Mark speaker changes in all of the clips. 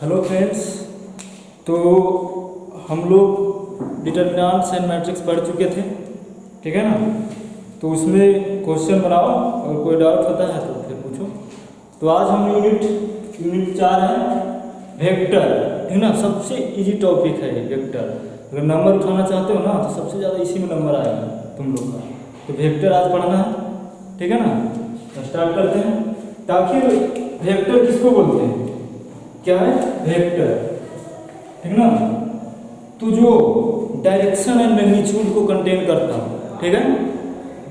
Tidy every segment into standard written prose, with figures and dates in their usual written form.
Speaker 1: Hello friends. तो हम लोग डिटर्मिनेंट्स एंड मैट्रिक्स पढ़ चुके थे, ठीक है ना। तो उसमें क्वेश्चन बनाओ, अगर कोई डाउट होता है तो फिर पूछो। तो आज हम यूनिट 4 है वेक्टर, ठीक ना। सबसे इजी टॉपिक है ये वेक्टर। अगर नंबर उठाना चाहते हो ना तो सबसे ज़्यादा इसी में नंबर आएगा तुम लोग का। तो वेक्टर आज पढ़ना है, ठीक है ना। तो स्टार्ट करते हैं। आखिर वेक्टर किसको बोलते हैं, क्या है वेक्टर, ठीक ना। तो जो डायरेक्शन एंड मैग्नीट्यूड को कंटेन करता हो, ठीक है,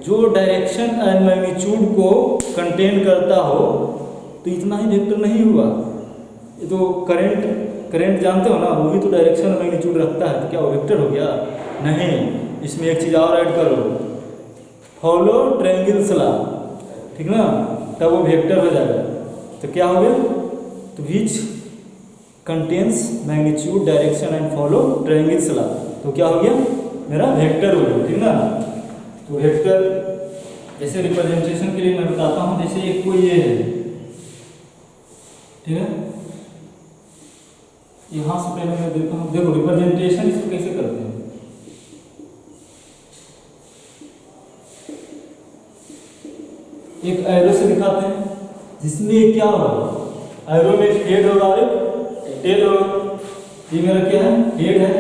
Speaker 1: जो डायरेक्शन एंड मैग्नीट्यूड को कंटेन करता हो, तो इतना ही वेक्टर नहीं हुआ। ये तो करंट जानते हो ना, वो भी तो डायरेक्शन और मैग्नीट्यूड रखता है, तो क्या वो वेक्टर हो गया? नहीं। इसमें एक चीज़ और ऐड करो, फॉलो ट्रायंगल्स लॉ, ठीक ना, तब वो वेक्टर हो जाएगा। तो क्या हो गया? तो which contains magnitude direction and follow triangles law, तो क्या हो गया? मेरा वेक्टर हो गया, ठीक ना। तो वेक्टर जैसे रिप्रेजेंटेशन के लिए मैं बताता हूँ। जैसे एक कोई ये है, ठीक है, यहाँ से पहले मैं देता हूँ। देखो रिप्रेजेंटेशन इसको कैसे करते हैं। एक एरो से दिखाते हैं, जिसमें क्या होगा, एरो में हेड होगा और एक टेल होगा। ये मेरा क्या है? हेड है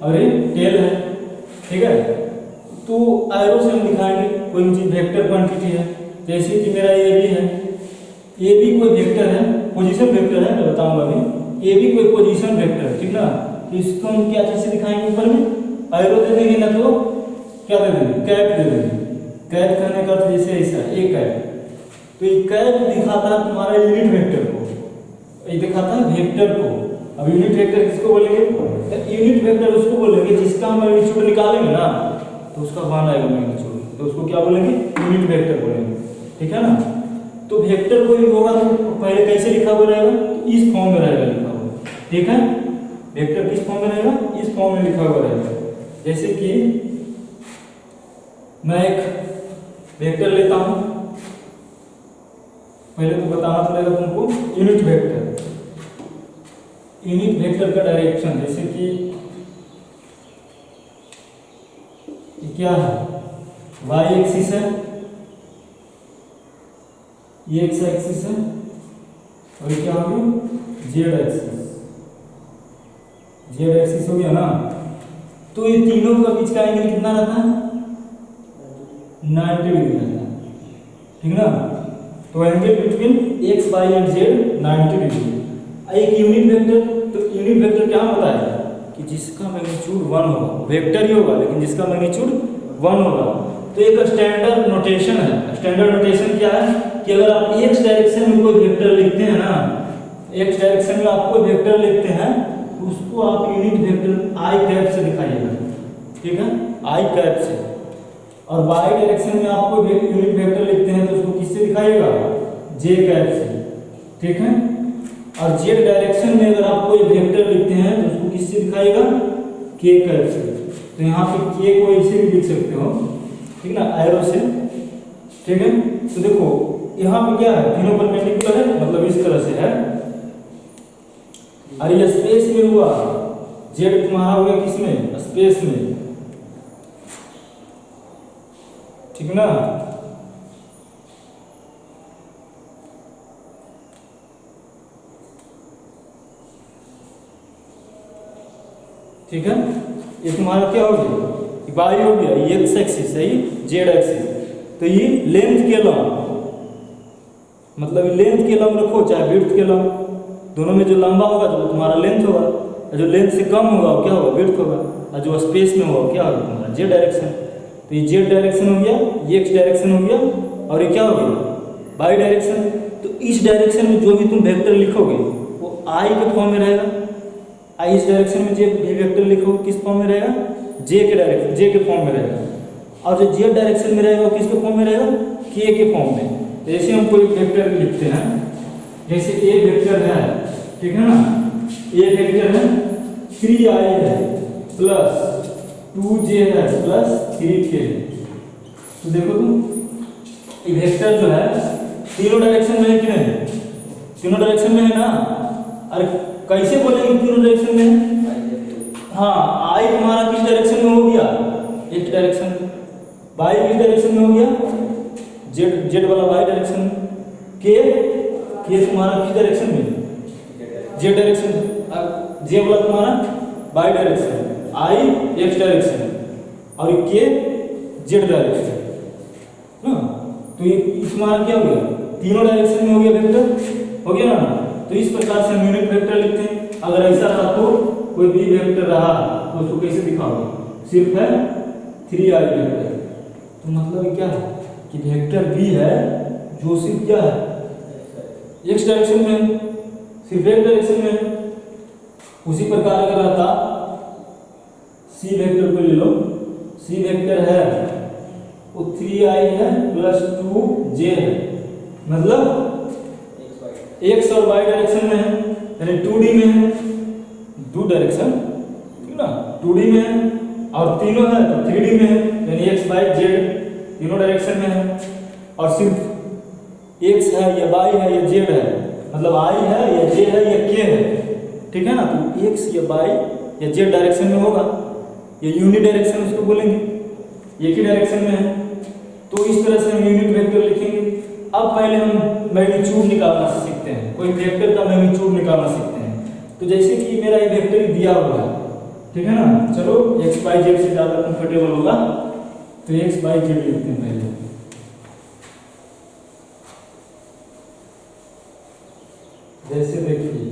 Speaker 1: और ये टेल है, ठीक है। तो एरो से हम दिखाएंगे कोई चीज वेक्टर क्वांटिटी है। जैसे कि मेरा ए बी है, ए बी कोई वेक्टर है, पोजीशन वेक्टर है, मैं बताऊंगा अभी। ए बी कोई पोजीशन वेक्टर है, ठीक ना। तो इसको हम क्या चीज से दिखाएंगे? ऊपर में एरो दे देंगे ना, तो क्या दे देंगे? कैप दे देंगे। कैप करने का तो जैसे ऐसा एक कैप, तो ये कैप दिखाता है तुम्हारा यूनिट वेक्टर को, ये दिखाता है वेक्टर को। अब यूनिट वेक्टर किसको बोलेंगे? यूनिट वेक्टर उसको बोलेंगे जिसका हम मैग्नीट्यूड निकालेंगे ना, तो उसका मान आएगा मैग्नीट्यूड, तो उसको क्या बोलेंगे? यूनिट वेक्टर बोलेंगे, ठीक है ना। तो वेक्टर कोई होगा तो पहले कैसे लिखा हुआ रहेगा? तो इस फॉर्म में रहेगा लिखा हुआ, ठीक है। वेक्टर किस फॉर्म में रहेगा? इस फॉर्म में लिखा हुआ रहेगा। जैसे कि मैं एक वेक्टर लेता हूं, पहले तो बताना पड़ेगा तुमको यूनिट वेक्टर। यूनिट वेक्टर का डायरेक्शन, जैसे कि क्या है? वाई एक्सिस है, ये एक्स एक्सिस है, और ये क्या हो गया? Z axis. जेड एक्सिस हो गया ना। तो ये तीनों का बीच का एंगल कितना रहता है? 90 डिग्री रहता है, ठीक ना। तो angle between X Y and Z 90 degree. एक यूनिट वेक्टर, तो यूनिट वेक्टर क्या बताया कि जिसका मैग्नीट्यूड 1 होगा, वेक्टर ही होगा लेकिन जिसका मैग्नीट्यूड 1 होगा। तो एक स्टैंडर्ड नोटेशन है। स्टैंडर्ड नोटेशन क्या है कि अगर आप एक्स डायरेक्शन में कोई वेक्टर लिखते हैं ना, एक्स डायरेक्शन में आप कोई वेक्टर लिखते हैं, तो उसको आप यूनिट वेक्टर आई कैप से दिखाइएगा, ठीक है, आई कैप से। और वाई डायरेक्शन में आप कोई यूनिट वेक्टर लिखते हैं तो उसको किससे दिखाइएगा? जे कैप से, ठीक है। और जेड डायरेक्शन में अगर आप कोई वेक्टर लिखते हैं तो उसको किससे दिखाइएगा? के कैप से। तो यहाँ पे के को ऐसे भी लिख सकते हो, ठीक ना, एरो से, ठीक है। तो देखो यहाँ पे क्या है? तीनों परपेंडिकुलर है, मतलब इस तरह से है। और ये स्पेस में हुआ, जेड तुम्हारा हो गया किसमें? स्पेस में, ठीक ना। ठीक है, ये तुम्हारा क्या हो गया? वाई हो गया, ये एक्स एक्सिस है, ये जेड एक्सिस। तो ये लेंथ के लंब, मतलब लेंथ के लंब रखो चाहे विड्थ के लंब, दोनों में जो लंबा होगा तो तुम्हारा लेंथ होगा, और जो लेंथ से कम होगा वो क्या होगा? विड्थ होगा। और जो स्पेस में होगा क्या होगा? तुम्हारा जेड डायरेक्शन। तो ये जेड डायरेक्शन हो गया, ये एक्स डायरेक्शन हो गया, और ये क्या हो गया? Y direction. तो इस डायरेक्शन में जो भी तुम वेक्टर लिखोगे वो आई के फॉर्म में रहेगा। आई इस डायरेक्शन में जो भी वेक्टर लिखोगे किस फॉर्म में रहेगा? जे के डायरेक्शन, जे के फॉर्म में रहेगा। और जो जेड डायरेक्शन में रहेगा वो किसके फॉर्म में रहेगा? के के फॉर्म में। जैसे हम कोई वेक्टर लिखते हैं, जैसे ए वेक्टर है, ठीक है ना, ए वेक्टर है 3i है प्लस 2j है प्लस 3k है। तो देखो तुम ये वेक्टर जो है तीनों डायरेक्शन में है कि नहीं? तीनों डायरेक्शन में है ना। अरे कैसे बोलेंगे तीनों डायरेक्शन में? हाँ, आई तुम्हारा किस डायरेक्शन में हो गया? X direction. वाई किस डायरेक्शन में हो गया? जेड वाला वाई डायरेक्शन में। के तुम्हारा किस डायरेक्शन में? Z direction. जे वाला तुम्हारा वाई डायरेक्शन, आई एक्स डायरेक्शन और के जेड डायरेक्शन। तो ये तुम्हारा क्या हो गया? तीनों डायरेक्शन में हो गया वेक्टर, हो गया ना। तो इस प्रकार से हम यूनिट वेक्टर लिखते हैं। अगर ऐसा रहा तो कोई भी वेक्टर रहा तो उसको कैसे दिखाओगे? सिर्फ है 3i वेक्टर। तो मतलब क्या है कि वेक्टर भी है जो सिर्फ क्या है? एक्स डायरेक्शन में, सिर्फ एक डायरेक्शन में। उसी प्रकार अगर रहता सी वेक्टर को ले लो, सी वेक्टर है वो 3i है प्लस 2j है, मतलब एक्स और वाई डायरेक्शन में है, यानी 2D में है, दो डायरेक्शन, ठीक ना, 2D में है। और तीनों है तो 3D में है, यानी एक्स वाई जेड तीनों डायरेक्शन में है। और सिर्फ एक्स है या वाई है या जेड है, मतलब आई है या जे है या के है, ठीक है ना। तो एक्स या वाई या जेड डायरेक्शन में होगा, ये यूनिट डायरेक्शन उसको बोलेंगे, एक ही डायरेक्शन में है। तो इस तरह से हम यूनिट वेक्टर लिखेंगे। अब पहले हम मैग्नीट्यूड निकालना सीखते हैं, कोई वेक्टर का मैग्नीट्यूड निकालना सीखते हैं। तो जैसे कि मेरा ये वेक्टर दिया हुआ है, ठीक है ना, चलो एक्स वाई जेड से ज़्यादा कंफर्टेबल होगा तो एक्स वाई जेड लिखते हैं पहले। जैसे देखिए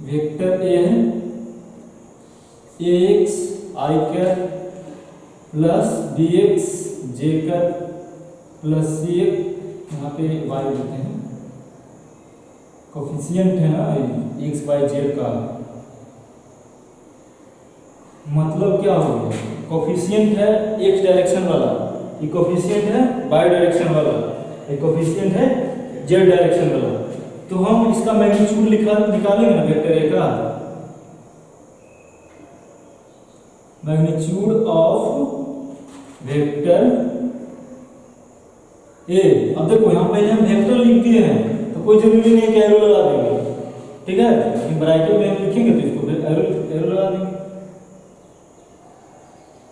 Speaker 1: वेक्टर ए है, ए एक्स आई कैप प्लस बी एक्स जे कैप प्लस सी यहाँ पे वाई लिखते हैं, कोफिशिएंट है ना एक्स वाई जेड का। मतलब क्या हो गया? कोफिशिएंट है एक्स डायरेक्शन वाला, ये कोफिशिएंट है वाई डायरेक्शन वाला, ये कोफिशिएंट है जेड डायरेक्शन वाला। तो हम इसका मैग्नीट्यूड निकालेंगे ना वेक्टर ए का, मैग्नीट्यूड ऑफ वेक्टर ए। अब देखो यहाँ पहले हम वेक्टर लिख दिए हैं तो कोई जरूरी नहीं है कि एरो लगा देंगे, ठीक है, लेकिन ब्रैकेट में हम लिखेंगे तो इसको एरो लगा देंगे।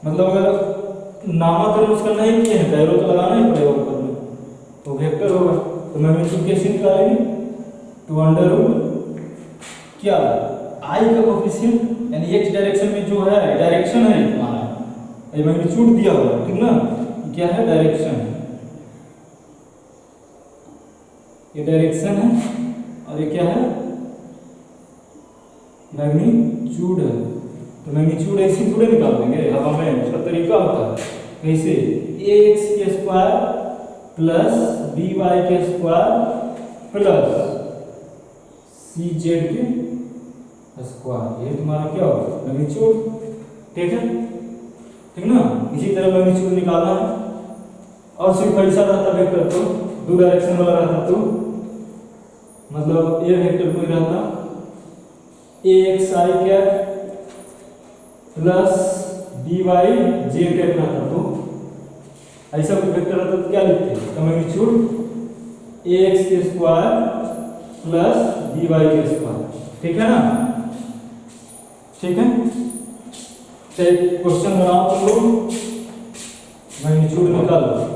Speaker 1: मतलब अगर नामकरण उसका नहीं किए हैं तो एरो तो लगाना ही पड़ेगा ऊपर में, तो वेक्टर होगा। तो मैग्नीट्यूड कैसे निकालेंगे? टू अंडर रूट क्या आई का कोफिशिएंट यानी एक्स डायरेक्शन में जो है डायरेक्शन है तुम्हारा, ये मैग्नीट्यूड दिया हुआ है, ठीक ना, क्या है? डायरेक्शन है, ये डायरेक्शन है और ये क्या है? मैग्नीट्यूड है। तो मैग्नीट्यूड ऐसे थोड़े निकाल देंगे, अब हमें उसका तरीका होता है कैसे? ए एक्स के स्क्वायर प्लस बी वाई के स्क्वायर प्लस सी जेड के स्क्वायर, ये तुम्हारा क्या होगा? मैग्नीट्यूड, ठीक है, ठीक ना। इसी तरह मैग्नीट्यूड निकालना है। और सिर्फ ऐसा रहता वेक्टर तो दो डायरेक्शन वाला रहता तो मतलब ए वेक्टर कोई रहता ए एक्स आई कैप प्लस डी वाई जे कैप रहता, तो ऐसा कोई वेक्टर रहता तो क्या लिखते हैं? तो मैग्नीट्यूड ए एक्स के स्क्वायर प्लस डी वाई के स्क्वायर, ठीक है ना, ठीक है। तो एक क्वेश्चन बनाओ तुम लोग, मैग्नीट्यूड निकालो।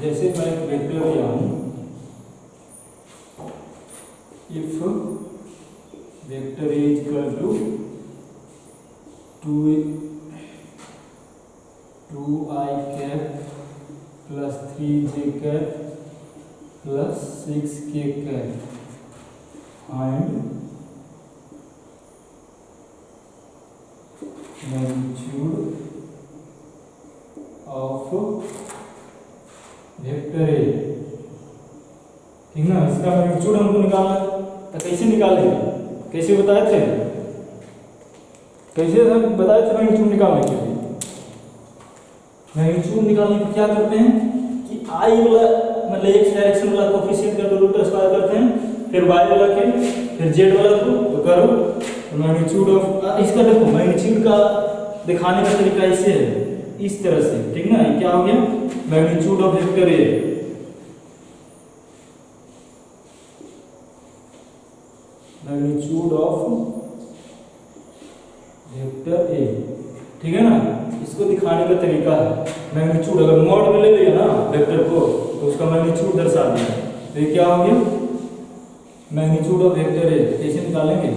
Speaker 1: जैसे मैं एक वेक्टर लिया हूं, if vector is equal to 2i cap plus 3j cap plus 6k cap and magnitude of vector A, ठीक ना। इसका मैग्नीट्यूड हमको निकालना है, तो कैसे निकालेंगे? कैसे बताए थे? कैसे हम बताए थे मैग्नीट्यूड निकालने के लिए? मैग्नीट्यूड निकालने के क्या करते हैं कि आई वाला मतलब एक्स डायरेक्शन वाला कोफिशिएंट का रूट स्क्वायर करते हैं, फिर वाई वाला के, फिर जेड वाला को तो करो। तो मैग्नीट्यूड ऑफ इसका देखो मैग्नीट्यूड का दिखाने का तरीका ऐसे है, इस तरह से, ठीक ना। ये क्या हो गया, magnitude of vector A. Magnitude of vector A, ठीक है ना। इसको दिखाने का तरीका है मैग्नीट्यूड, अगर मॉड में ले लिया ना वेक्टर को तो उसका मैग्नीट्यूड दर्शा दिया। तो ये क्या हो गया, मैग्नीट्यूड ऑफ वेक्टर ए कैसे निकालेंगे,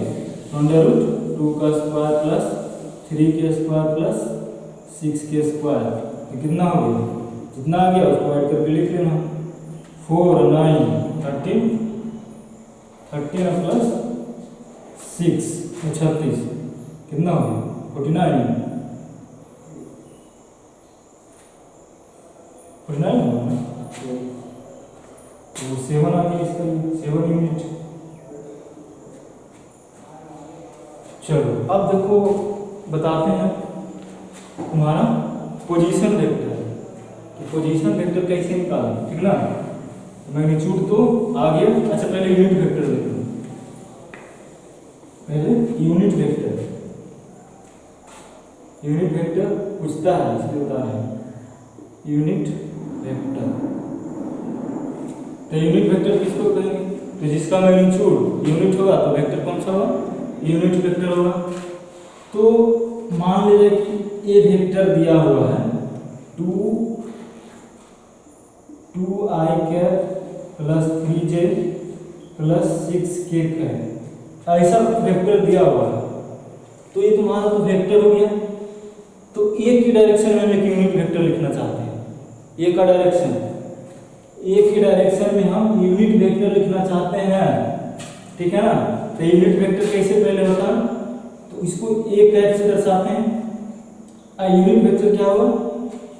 Speaker 1: √2 का स्क्वायर प्लस 3 के स्क्वायर प्लस 6 के स्क्वायर। तो कितना हो गया, जितना आ गया उसको ऐड करके लिख लेना। 4 9 13 प्लस 6 36, कितना हो गया 49 होगा ना। तो 7 आ गया इसका, 7 यूनिट। चलो अब देखो बताते हैं तुम्हारा पोजीशन वेक्टर, तो पोजीशन वेक्टर कैसे निकालें, ठीक ना। मैग्नीट्यूड तो आ गया। अच्छा पहले यूनिट वेक्टर देखो, पहले यूनिट वेक्टर। यूनिट वेक्टर पूछता है इसलिए बता रहे हैं, यूनिट वेक्टर। तो यूनिट वेक्टर किसको कहेंगे, तो जिसका मैग्नीट्यूड यूनिट होगा तो वेक्टर कौन सा होगा, यूनिट वेक्टर होगा। तो मान लीजिए कि ये वेक्टर दिया हुआ है 2i plus 3j plus 6k ऐसा वेक्टर दिया हुआ है। तो ये तुम्हारा तो वेक्टर हो गया। तो एक ही डायरेक्शन में हम एक यूनिट वेक्टर लिखना चाहते हैं, एक का डायरेक्शन, एक ही डायरेक्शन में हम यूनिट वेक्टर लिखना चाहते हैं, ठीक है ना। तो यूनिट वेक्टर कैसे पहले होता है, तो इसको एक टाइप से दर्शाते हैं। यूनिट वेक्टर क्या होगा,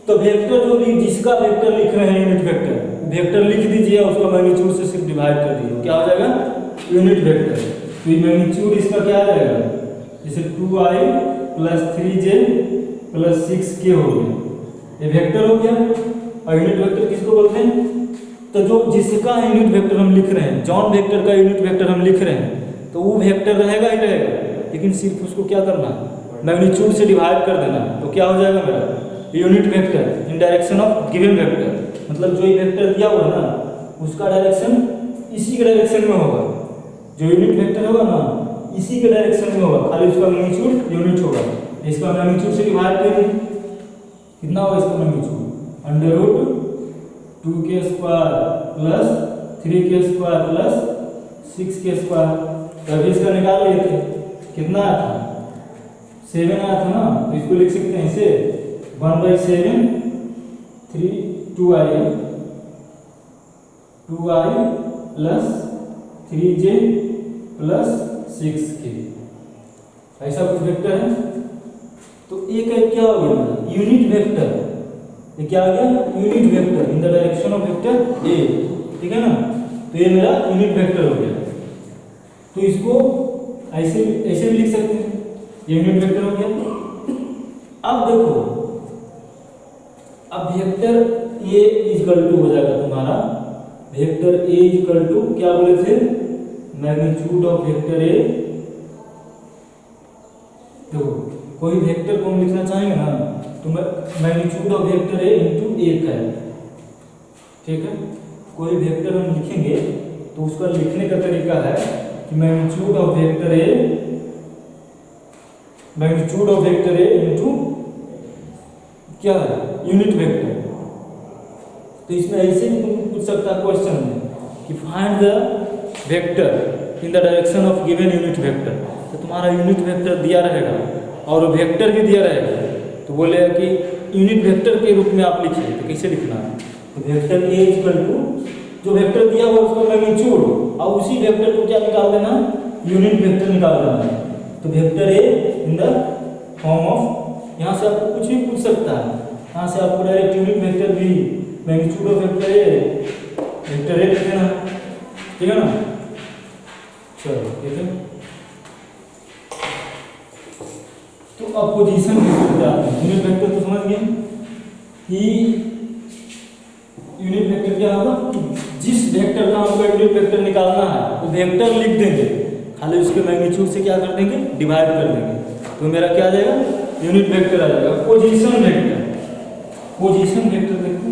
Speaker 1: तो वेक्टर जो भी जिसका वेक्टर लिख रहे हैं यूनिट वेक्टर, वेक्टर लिख दीजिए और उसका मैग्नीट्यूड से सिर्फ डिवाइड कर दीजिए, क्या हो जाएगा यूनिट वेक्टर। तो ये मैग्नीट्यूड इसका क्या आ जाएगा, जैसे 2i plus 3j plus 6k हो गया, ये वेक्टर हो गया। और यूनिट वेक्टर किसको बोलते हैं, तो जो जिसका यूनिट वेक्टर हम लिख रहे हैं, जॉन वेक्टर का यूनिट वेक्टर हम लिख रहे हैं, तो वो वेक्टर रहेगा ही रहेगा, लेकिन सिर्फ उसको क्या करना, मैग्नीट्यूड से डिवाइड कर देना। तो क्या हो जाएगा मेरा unit vector in direction of given vector, मतलब जो ये वेक्टर दिया हुआ है ना उसका डायरेक्शन इसी के डायरेक्शन में होगा, जो यूनिट वेक्टर होगा ना इसी के डायरेक्शन में होगा, खाली उसका मैग्नीट्यूड यूनिट होगा। इसका मैग्नीट्यूड से डिवाइड करेंगे, कितना होगा इसका मैग्नीट्यूड, √2 के स्क्वायर प्लस 3 के स्क्वायर प्लस 6 के स्क्वायर। तभी इसका निकाल लिए थे, कितना आया था 7 आया था ना। तो इसको लिख सकते हैं इसे 1/7 2i plus 3j plus 6k, ऐसा कुछ वेक्टर है। तो एक क्या हो गया यूनिट वेक्टर, ये क्या आ गया unit vector in the direction of vector A, ठीक है ना। तो ये मेरा यूनिट वेक्टर हो गया। तो इसको ऐसे ऐसे भी लिख सकते हैं, यूनिट वेक्टर हो गया। अब देखो, अब वेक्टर ए इक्वल टू हो जाएगा तुम्हारा, वेक्टर ए इक्वल टू क्या बोले थे, मैग्नीट्यूड ऑफ वेक्टर ए। देखो कोई वेक्टर को हम लिखना चाहेंगे ना तो magnitude of vector A into 1 है, ठीक है। कोई वेक्टर हम लिखेंगे तो उसका लिखने का तरीका है कि magnitude of vector A into क्या है यूनिट वेक्टर। तो इसमें ऐसे भी तुम पूछ सकता है क्वेश्चन में कि find the vector in the direction of given unit vector. तो तुम्हारा यूनिट वेक्टर दिया रहेगा और वेक्टर भी दिया रहेगा, तो बोलेगा कि यूनिट वेक्टर के रूप में आप लिखिए। तो कैसे लिखना है, तो वेक्टर ए इक्वल टू जो वेक्टर दिया हुआ उसका मैग्नीट्यूड और उसी वेक्टर को क्या निकाल देना, यूनिट वेक्टर निकाल देना। तो vector A in the form of, यहाँ से आपको कुछ भी पूछ सकता है, यहाँ से आपको डायरेक्ट यूनिट वेक्टर भी मैग्नीट्यूड ऑफ वेक्टर ए लिख देना, ठीक है ना। चलो ठीक है। तो अब पोजीशन वेक्टर क्या है, यूनिट वेक्टर तो समझ गए कि यूनिट वेक्टर क्या होगा, जिस वेक्टर का हमको यूनिट वेक्टर निकालना है वो वेक्टर लिख देंगे, खाली उसके मैग्नीट्यूड से क्या कर देंगे, डिवाइड कर देंगे। तो मेरा क्या आ जाएगा यूनिट वेक्टर आ जाएगा। पोजीशन वेक्टर, पोजीशन वेक्टर देखो,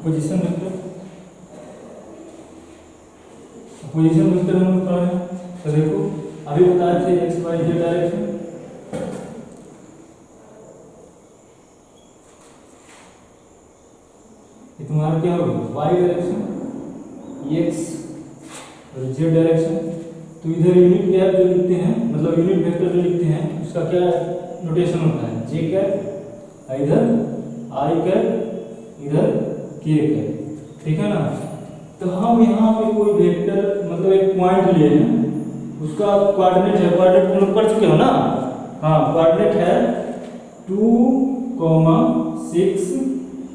Speaker 1: पोजीशन वेक्टर, पोजीशन वेक्टर हम लोग पढ़े हैं। तो देखो अभी बताए थे एक्स वाई जेड डायरेक्शन, ये तुम्हारा क्या होगा वाई डायरेक्शन, एक्स और जेड डायरेक्शन। तो इधर यूनिट कैप जो लिखते हैं, मतलब यूनिट वेक्टर जो लिखते हैं, उसका क्या नोटेशन होता है, जे कैप, इधर आई कैप, इधर के कैप, ठीक है ना। तो हम यहाँ पे कोई वेक्टर मतलब एक पॉइंट लिए हैं, उसका कोऑर्डिनेट है, कोऑर्डिनेट तुम लोग पढ़ चुके हो ना, हाँ कोऑर्डिनेट है 2,6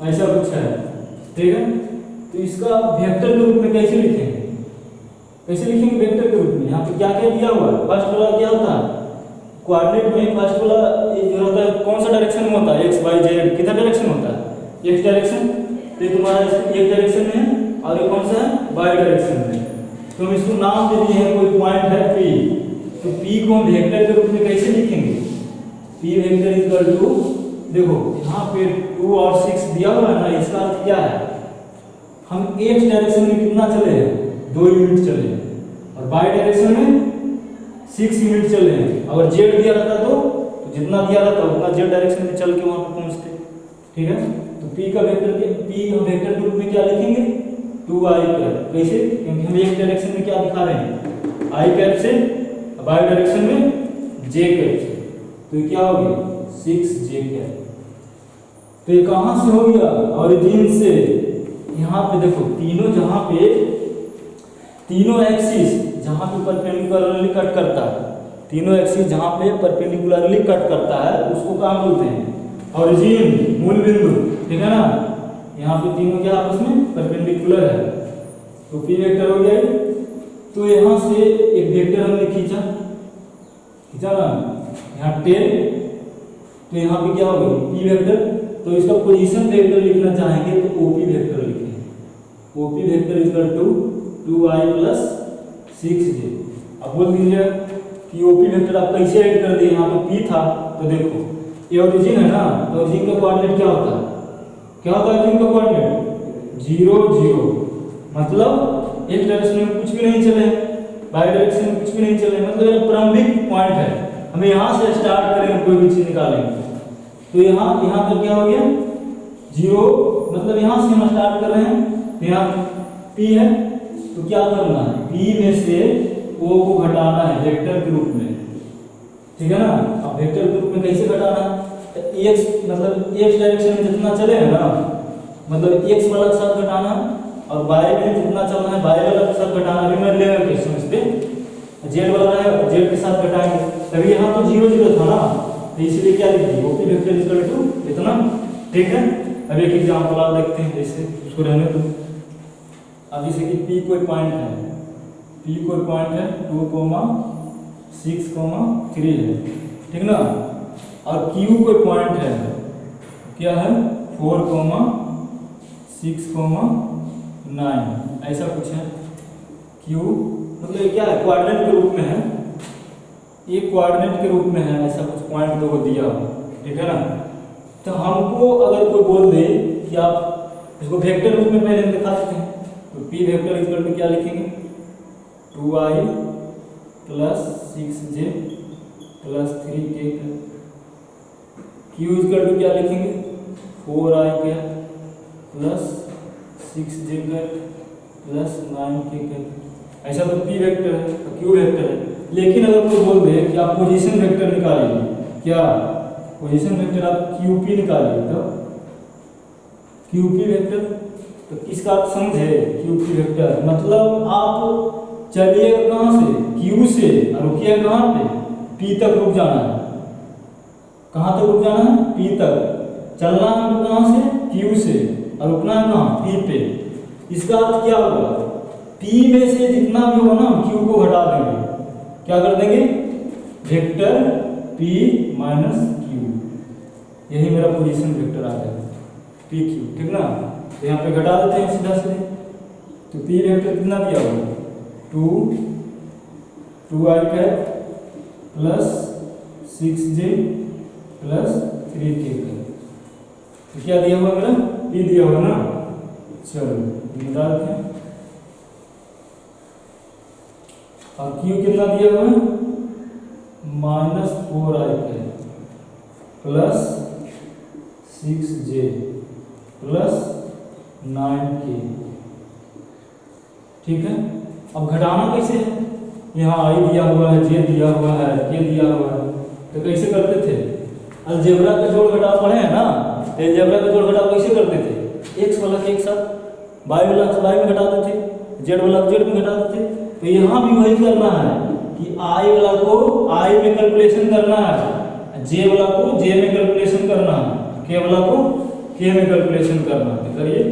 Speaker 1: ऐसा कुछ है, ठीक है। तो इसका वेक्टर के रूप में कैसे लिखेंगे, कैसे लिखेंगे वेक्टर के रूप में। यहाँ पे क्या क्या दिया हुआ है, फर्स्ट वाला क्या होता है कोऑर्डिनेट में, फर्स्ट वाला जो होता है कौन सा डायरेक्शन में होता है, एक्स वाई जेड, किधर डायरेक्शन होता है, एक्स डायरेक्शन। तो ये तुम्हारा एक डायरेक्शन में है और ये कौन सा है वाई डायरेक्शन में। तो हम इसको नाम दे दिए हैं, कोई पॉइंट है पी, तो पी को हम वेक्टर के रूप में कैसे लिखेंगे, पी वेक्टर इक्वल टू, देखो यहाँ पे 2 और 6 दिया हुआ है ना, इसका अर्थ क्या है, हम एक्स डायरेक्शन में कितना चले हैं 2 यूनिट चले हैं, और वाई डायरेक्शन में 6 यूनिट चले हैं। अगर जेड दिया रहता तो जितना दिया रहता उतना जेड डायरेक्शन में चल के वहां पर पहुंचते, ठीक है। तो पी का वेक्टर के पी हम वेक्टर के रूप में क्या लिखेंगे 2i कैप, कैसे, क्योंकि हम एक डायरेक्शन में क्या दिखा रहे हैं आई कैप से, वाई डायरेक्शन में जे कैप से, तो ये क्या हो गया 6j कैप। तो ये कहां से हो गया, ओरिजिन से। यहाँ पे देखो तीनों, जहां पे तीनों एक्सिस जहां पे परपेंडिकुलरली कट करता है, तीनों एक्सिस जहां पे परपेंडिकुलरली कट करता है उसको क्या बोलते हैं, ओरिजिन, मूल बिंदु, ठीक है ना। यहाँ पे तीनों क्या आपस में परपेंडिकुलर है, तो पी वेक्टर हो गया। तो यहाँ से एक वेक्टर हमने खींचा ना, यहाँ 10, तो यहाँ पे क्या होगा पी वेक्टर। तो इसका पोजीशन वेक्टर लिखना चाहेंगे तो ओपी वेक्टर लिखेंगे, OP vector equal to 2i plus 6j। अब बोल दीजिए कि ओपी वेक्टर आप कैसे ऐड कर दिए, यहाँ पे पी था, तो देखो ये ओरिजिन है ना, तो ओरिजिन का कोऑर्डिनेट क्या होता है, क्या होता है ओरिजिन का कोऑर्डिनेट 0 0, मतलब एक डायरेक्शन में कुछ भी नहीं चले, वाई डायरेक्शन में कुछ भी नहीं चले, मतलब ये प्रारंभिक पॉइंट है, हमें यहाँ से स्टार्ट करेंगे कोई भी चीज निकालेंगे। तो यहाँ तक क्या हो गया 0, मतलब यहाँ से हम स्टार्ट कर रहे हैं, यहाँ P है, तो क्या करना है P में से O को घटाना है वेक्टर के रूप में, ठीक है ना। अब वेक्टर के रूप में कैसे घटाना है, तो x मतलब x डायरेक्शन में जितना चले है ना, मतलब x वाला के साथ घटाना, और y में जितना चलना है y वाला के साथ घटाना। अभी मैं लेगा क्वेश्चन इस पे z वाला रहेगा z के साथ घटाएंगे, तभी यहाँ तो 0 0 था ना, तो इसलिए क्या लिख दिया ओपी वेक्टर इक्वल टू इतना, ठीक है। अब एक एग्जांपल आप देखते हैं, जैसे उसको रहने दो। अब जैसे कि P कोई पॉइंट है, P कोई पॉइंट है 2,6,3 है, ठीक ना। और Q कोई पॉइंट है, क्या है 4,6,9 ऐसा कुछ है। Q मतलब ये क्या है कोऑर्डिनेट के रूप में है, ये कोऑर्डिनेट के रूप में है, ऐसा कुछ पॉइंट दो को दिया हो, ठीक है ना। तो हमको अगर कोई बोल दे कि आप इसको वेक्टर रूप में पहले दिखा सकते हैं, तो P वेक्टर इक्वल टू क्या लिखेंगे 2i plus 6j plus 3k, Q equal to क्या लिखेंगे 4i plus 6j plus 9k, ऐसा तो P वेक्टर है, तो Q वेक्टर है। लेकिन अगर कोई बोल दे कि आप पोजीशन वेक्टर निकालिए, क्या पोजीशन वेक्टर आप QP निकालिए, तो QP वेक्टर, तो किसका आप समझे QP वेक्टर मतलब आप चलिए कहाँ से Q से और रुकिए कहाँ पे P तक रुक जाना है, कहाँ तक रुक जाना है P तक, चलना है हमको कहाँ से Q से और रुकना है कहाँ P पे। इसका अर्थ क्या होगा P में से जितना भी होगा ना Q को घटा देंगे, क्या कर देंगे, वेक्टर P माइनस Q, यही मेरा पोजीशन वेक्टर आ जाएगा PQ, ठीक ना। तो यहाँ पे घटा देते हैं सीधा सीधे, तो P वेक्टर कितना दिया होगा 2i cap plus 6j plus 3k, तो क्या दिया हुआ मेरा P दिया हुआ ना। चलो बता देते हैं, और Q कितना दिया हुआ है -4i cap plus 6j plus 9k, ठीक है। अब घटाना कैसे है, यहाँ i दिया हुआ है, j दिया हुआ है, k दिया हुआ है, तो कैसे करते थे, अलजेब्रा का जोड़ घटाव पढ़े हैं ना, तो अलजेब्रा का जोड़ घटाव कैसे करते थे, x वाला के एक साथ, y वाला y में घटाते थे, z वाला z में घटाते थे। तो यहाँ भी वही करना है कि i वाला को i में कैलकुलेशन करना है, j वाला को j में कैलकुलेशन करना है, k वाला को k में कैलकुलेशन करना है। तो करिए,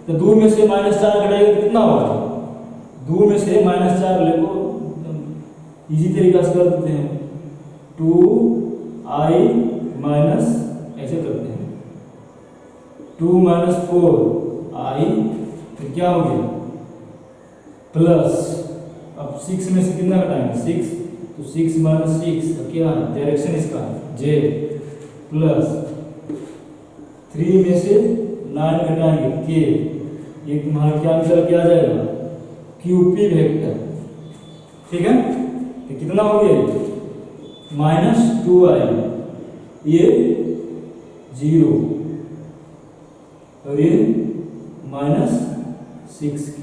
Speaker 1: तो 2 में से -4 घटाएगा तो कितना होगा, 2 में से -4 ले को इजी तरीका से कर देते हैं, 2i माइनस, ऐसे करते हैं 2 - 4i, तो क्या हो गया प्लस, अब 6 में से कितना घटाएंगे 6, तो 6 - 6, तो क्या है डायरेक्शन इसका j, प्लस 3 में से 9 घटाएंगे k, ये तुम्हारा क्या निकल के आ जाएगा QP वेक्टर, ठीक है। तो कितना हो गया -2i, ये 0 और ये -6k,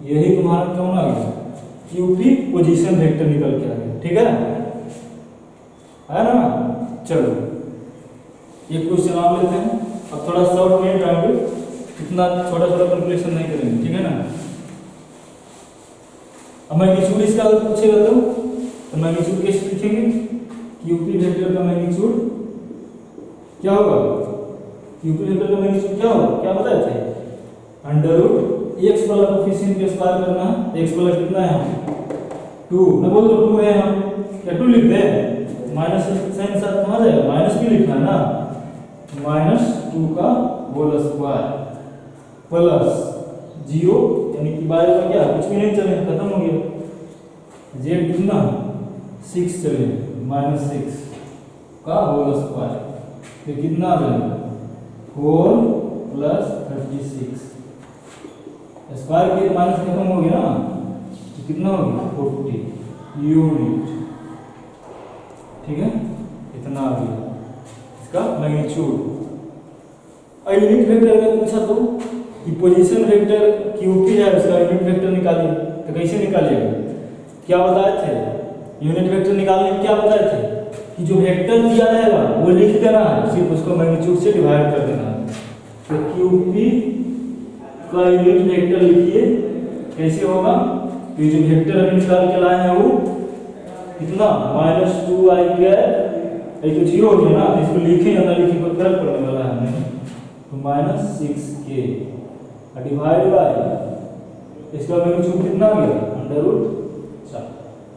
Speaker 1: यही तुम्हारा कौन आ गया QP पोजीशन वेक्टर निकल के आ गया, ठीक है ना। चलो ये क्वेश्चन आप लेते हैं, अब थोड़ा शॉर्ट में आएंगे, इतना छोटा छोटा कैलकुलेशन नहीं करेंगे, ठीक है ना। अब मैग्नीट्यूड इसका अगर पूछेगा तो मैग्नीट्यूड कैसे लिखेंगे, QP वेक्टर का मैग्नीट्यूड क्या होगा, QP वेक्टर का मैग्नीट्यूड क्या होगा, क्या बताए थे, √x वाला कोफिशिएंट के स्क्वायर करना है, x वाला कितना है 2, मैं बोल दो 2 है, हम क्या 2 लिख दें, माइनस साइन साथ कहाँ जाएगा, माइनस भी लिखना है ना, -2 का होल स्क्वायर प्लस 0, यानी कि बाहर का क्या कुछ भी नहीं चले, खत्म हो गया, z कितना 6 चले, -6 का होल स्क्वायर, तो कितना आ जाएगा 4 + 36, स्क्वायर के माइनस खत्म हो गया ना, तो कितना हो गया 40 यूनिट, ठीक है, इतना आ गया इसका मैग्नीट्यूड। और यूनिट वेक्टर का पूछा तो कि पोजीशन वेक्टर QP है, उसका यूनिट वेक्टर निकालिए, तो कैसे निकालिएगा, क्या बताए थे यूनिट वेक्टर निकालने में, क्या बताए थे कि जो वेक्टर दिया जाएगा वो लिख देना है, सिर्फ उसको मैग्नीट्यूड से डिवाइड कर देना है। तो QP का यूनिट वेक्टर लिखिए, कैसे होगा, तो जो वेक्टर अभी निकाल के लाए हैं वो कितना -2i कैप, ये तो 0 हो गया ना, इसको लिखें या ना लिखें कोई फर्क पड़ने वाला है नहीं, तो -6k डिवाइड बाय, इसका मैग्नीट्यूड कितना आ गया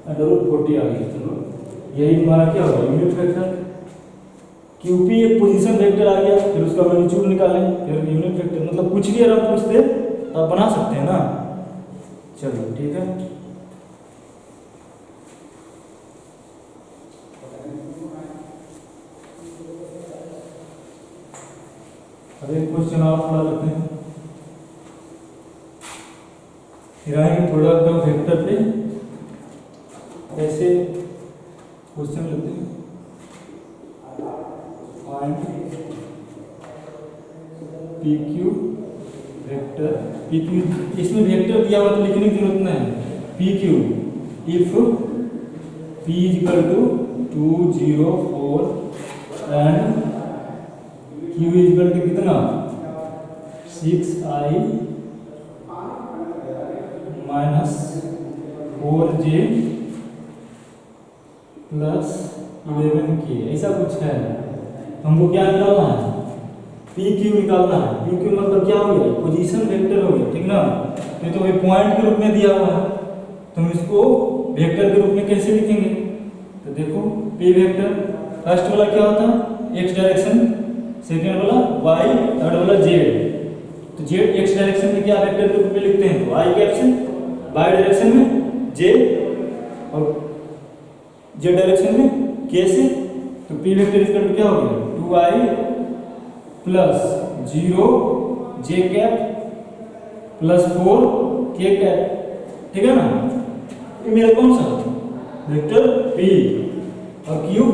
Speaker 1: √40 आ गया। चलो यही तुम्हारा क्या होगा यूनिट वेक्टर, QP एक पोजीशन वेक्टर आ गया, फिर उसका मैग्नीट्यूड निकालें, फिर यूनिट वेक्टर, मतलब कुछ भी अगर पूछ दे तो आप बना सकते हैं ना। चलो ठीक है, अब एक क्वेश्चन आप थोड़ा लेते हैं, फिर आएंगे प्रोडक्ट ऑफ वेक्टर पे, ऐसे क्वेश्चन लेते हैं। PQ वेक्टर, PQ इसमें वेक्टर दिया हुआ तो लिखने की जरूरत नहीं है। PQ if P = 2, 0, 4 and Q = कितना 6i - 4j + 11k, ऐसा कुछ है, हमको क्या निकालना है पी क्यू निकालना है। पी क्यू मतलब क्या हो गया, पोजीशन वेक्टर हो गया, ठीक ना। ये तो वही पॉइंट के रूप में दिया हुआ है, तो हम इसको वेक्टर के रूप में कैसे लिखेंगे, तो देखो पी वेक्टर फर्स्ट वाला क्या होता है एक्स डायरेक्शन, सेकेंड वाला वाई, थर्ड वाला जेड। तो जेड एक्स डायरेक्शन में क्या वेक्टर के रूप में लिखते हैं, तो आई कैप्शन, वाई डायरेक्शन में जे, और जेड डायरेक्शन में के से। तो पी वेक्टर इक्वल टू क्या हो गया 2i प्लस 0 जे कैप प्लस 4 के कैप, ठीक है ना। ये मेरा कौन सा वेक्टर पी, और क्यू,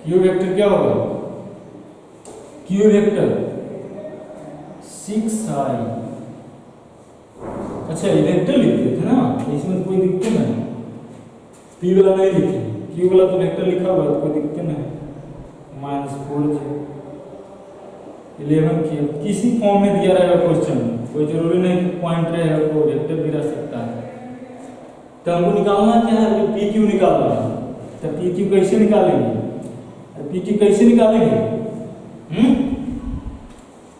Speaker 1: क्यू वेक्टर क्या होगा, क्यू वेक्टर 6i। अच्छा ये वेक्टर लिखते थे ना, इसमें कोई दिक्कत नहीं, पी वाला नहीं लिखे, क्यू वाला तो वेक्टर लिखा हुआ है, कोई दिक्कत नहीं। -4j 11 के किसी फॉर्म में दिया रहेगा क्वेश्चन, कोई जरूरी नहीं कि पॉइंट रहेगा, तो वेक्टर भी रह सकता है। तो हमको निकालना क्या है, पी क्यू निकालना है। तो पी क्यू कैसे निकालेंगे, पी क्यू कैसे निकालेंगे,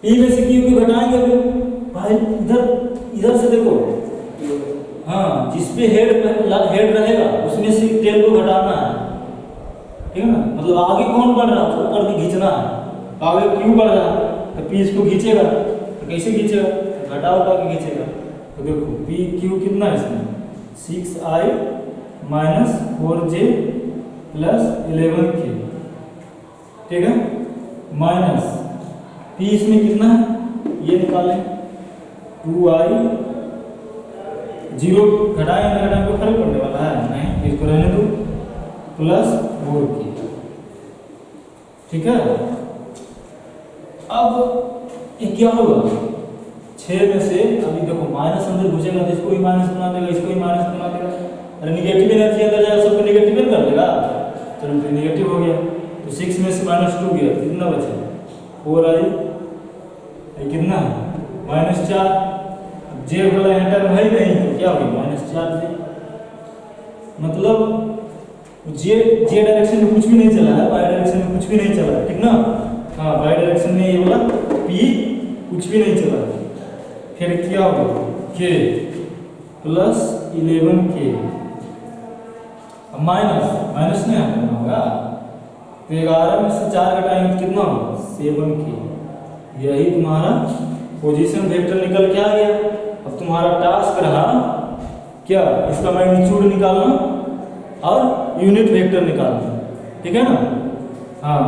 Speaker 1: पी में से क्यू को घटाएंगे भाई, इधर से देखो, हाँ जिसपे हेड रहेगा उसमें से टेल को घटाना है, ठीक है ना। मतलब आगे कौन बढ़ रहा है उसको करके खींचना है, आगे क्यू बढ़ रहा है तो पी इसको खींचेगा, तो कैसे खींचेगा, घटा उठा के खींचेगा। तो देखो पी क्यू कितना है इसमें 6i minus 4j plus 11k, ठीक है, माइनस पी इसमें कितना है ये निकालें 2i, 0 घटाएं ना घटाएं कोई फर्क पड़ने वाला है नहीं, इसको रहने दो, प्लस 4k, ठीक है। अब ये क्या होगा 6 में से, अभी देखो माइनस अंदर घुसेगा तो इसको भी माइनस बना देगा, इसको भी माइनस बना देगा, अरे निगेटिव एनर्जी अंदर जाएगा सबको निगेटिव कर देगा, चलो तो निगेटिव हो गया। तो 6 में से -2 गया, कितना बचा 4i, कितना -4, जे वाला एंटर है नहीं तो क्या होगा -4j। मतलब जे डायरेक्शन में कुछ भी नहीं चला है, वाई डायरेक्शन में कुछ भी नहीं चला है, ठीक ना। हाँ वाई डायरेक्शन में ये वाला पी कुछ भी नहीं चला है, फिर क्या होगा के प्लस 11k, माइनस नहीं आना होगा, तो 11 में से 4 घटाएंगे तो कितना होगा 7k। यही तुम्हारा पोजीशन वेक्टर निकल के आ गया। अब तुम्हारा टास्क रहा क्या, इसका मैग्नीट्यूड निकालना और यूनिट वेक्टर निकालना, ठीक है ना। हाँ